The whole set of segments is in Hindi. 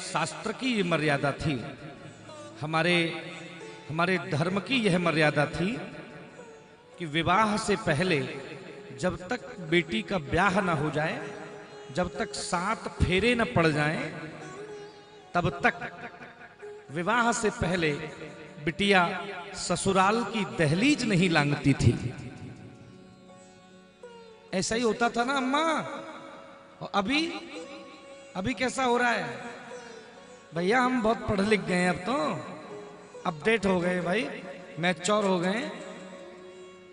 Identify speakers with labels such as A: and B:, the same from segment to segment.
A: शास्त्र की ये मर्यादा थी, हमारे धर्म की यह मर्यादा थी कि विवाह से पहले जब तक बेटी का ब्याह ना हो जाए, जब तक 7 फेरे न पड़ जाएं, तब तक विवाह से पहले बिटिया ससुराल की दहलीज नहीं लांघती थी। ऐसा ही होता था ना अम्मा। और अभी कैसा हो रहा है भैया? हम बहुत पढ़ लिख गए हैं, अब तो अपडेट हो गए भाई, मैच्योर हो गए।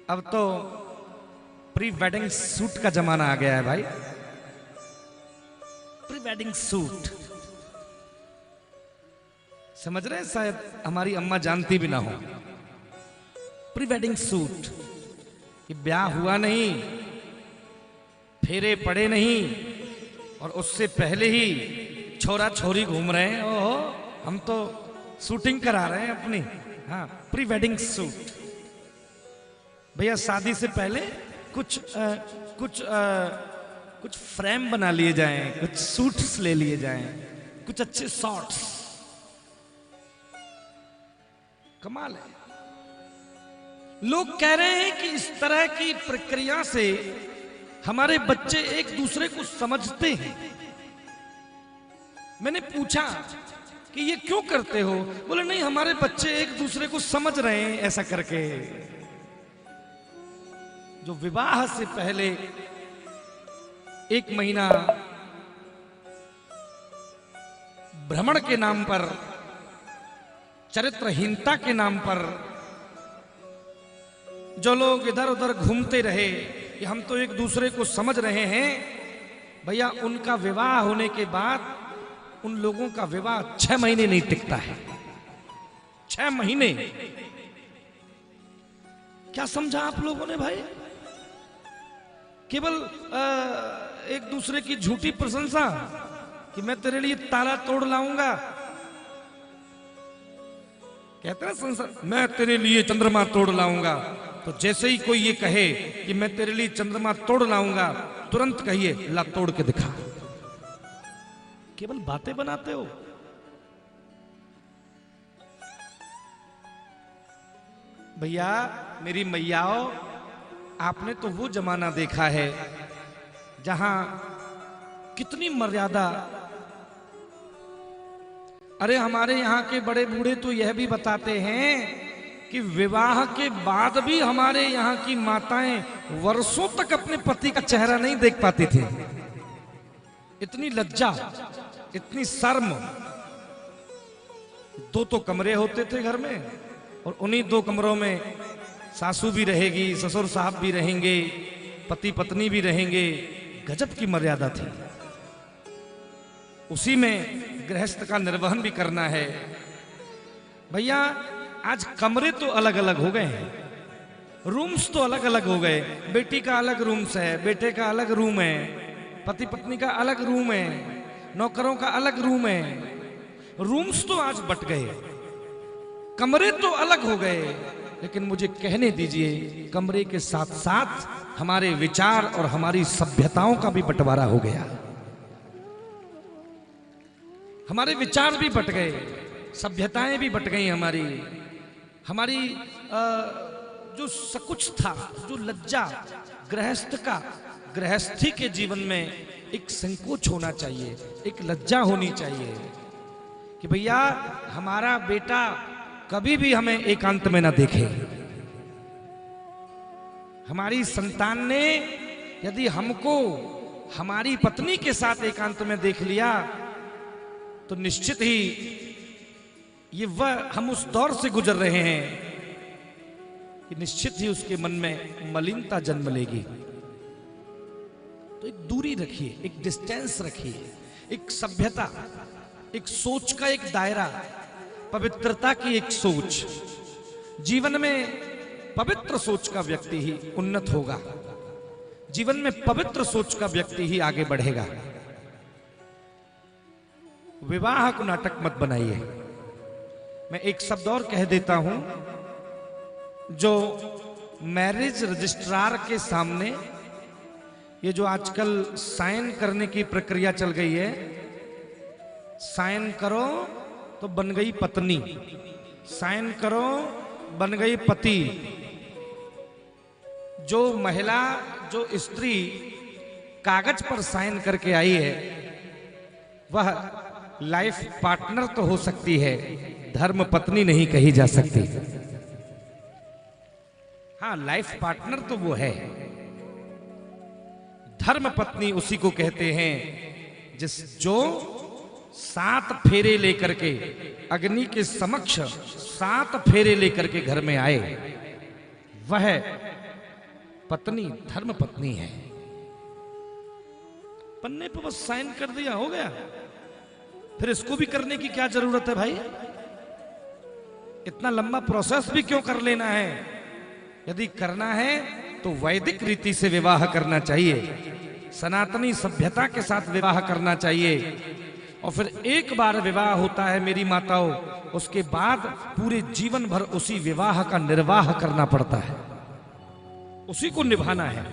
A: अब तो प्री वेडिंग सूट का जमाना आ गया है भाई। प्री वेडिंग सूट समझ रहे हैं? शायद हमारी अम्मा जानती भी ना हो। प्री वेडिंग सूट, ये ब्याह हुआ नहीं, फेरे पड़े नहीं, और उससे पहले ही छोरा छोरी घूम रहे हैं। ओहो, हम तो शूटिंग करा रहे हैं अपनी। हाँ, प्री वेडिंग सूट। भैया शादी से पहले कुछ फ्रेम बना लिए जाएं, कुछ सूट्स ले लिए जाएं, कुछ अच्छे शॉट्स। कमाल है। लोग कह रहे हैं कि इस तरह की प्रक्रिया से हमारे बच्चे एक दूसरे को समझते हैं। मैंने पूछा कि ये क्यों करते हो? बोले नहीं, हमारे बच्चे एक दूसरे को समझ रहे हैं ऐसा करके। जो विवाह से पहले 1 महीना भ्रमण के नाम पर, चरित्रहीनता के नाम पर जो लोग इधर उधर घूमते रहे कि हम तो एक दूसरे को समझ रहे हैं, भैया उनका विवाह होने के बाद उन लोगों का विवाह 6 महीने नहीं टिकता है। 6 महीने। क्या समझा आप लोगों ने भाई? केवल एक दूसरे की झूठी प्रशंसा कि मैं तेरे लिए ताला तोड़ लाऊंगा। कहते हैं संसार, मैं तेरे लिए चंद्रमा तोड़ लाऊंगा। तो जैसे ही कोई ये कहे कि मैं तेरे लिए चंद्रमा तोड़ लाऊंगा, तुरंत कहिए ला तोड़ के दिखा। केवल बातें बनाते हो। भैया मेरी मैयाओ, आपने तो वो जमाना देखा है जहां कितनी मर्यादा। अरे हमारे यहाँ के बड़े बूढ़े तो यह भी बताते हैं कि विवाह के बाद भी हमारे यहाँ की माताएं वर्षों तक अपने पति का चेहरा नहीं देख पाती थी। इतनी लज्जा, इतनी शर्म। 2 तो कमरे होते थे घर में, और उन्हीं 2 कमरों में सासू भी रहेगी, ससुर साहब भी रहेंगे, पति पत्नी भी रहेंगे। गजब की मर्यादा थी। उसी में गृहस्थ का निर्वहन भी करना है। भैया आज कमरे तो अलग अलग हो गए हैं, रूम्स तो अलग अलग हो गए। बेटी का अलग रूम्स है, बेटे का अलग रूम है, पति पत्नी का अलग रूम है, नौकरों का अलग रूम है। रूम्स तो आज बट गए, कमरे तो अलग हो गए। लेकिन मुझे कहने दीजिए, कमरे के साथ साथ हमारे विचार और हमारी सभ्यताओं का भी बंटवारा हो गया। हमारे विचार भी बट गए, सभ्यताएं भी बट गई। हमारी जो सकुच था, जो लज्जा, गृहस्थी के जीवन में एक संकोच होना चाहिए, एक लज्जा होनी चाहिए कि भैया हमारा बेटा कभी भी हमें एकांत में ना देखे। हमारी संतान ने यदि हमको हमारी पत्नी के साथ एकांत में देख लिया, तो निश्चित ही ये हम उस दौर से गुजर रहे हैं कि निश्चित ही उसके मन में मलिनता जन्म लेगी। तो एक दूरी रखिए, एक डिस्टेंस रखिए, एक सभ्यता, एक सोच का एक दायरा, पवित्रता की एक सोच। जीवन में पवित्र सोच का व्यक्ति ही उन्नत होगा। जीवन में पवित्र सोच का व्यक्ति ही आगे बढ़ेगा। विवाह को नाटक मत बनाइए। मैं एक शब्द और कह देता हूं, जो मैरिज रजिस्ट्रार के सामने ये जो आजकल साइन करने की प्रक्रिया चल गई है, साइन करो तो बन गई पत्नी, साइन करो बन गई पति। जो महिला, जो स्त्री कागज पर साइन करके आई है वह लाइफ पार्टनर तो हो सकती है, धर्म पत्नी नहीं कही जा सकती। हाँ, लाइफ पार्टनर तो वो है, धर्म पत्नी उसी को कहते हैं जो 7 फेरे लेकर के अग्नि के समक्ष 7 फेरे लेकर के घर में आए, वह पत्नी धर्म पत्नी है। पन्ने पे बस साइन कर दिया, हो गया। फिर इसको भी करने की क्या जरूरत है भाई? इतना लंबा प्रोसेस भी क्यों कर लेना है? यदि करना है तो वैदिक रीति से विवाह करना चाहिए, सनातनी सभ्यता के साथ विवाह करना चाहिए। और फिर एक बार विवाह होता है मेरी माताओं, उसके बाद पूरे जीवन भर उसी विवाह का निर्वाह करना पड़ता है, उसी को निभाना है।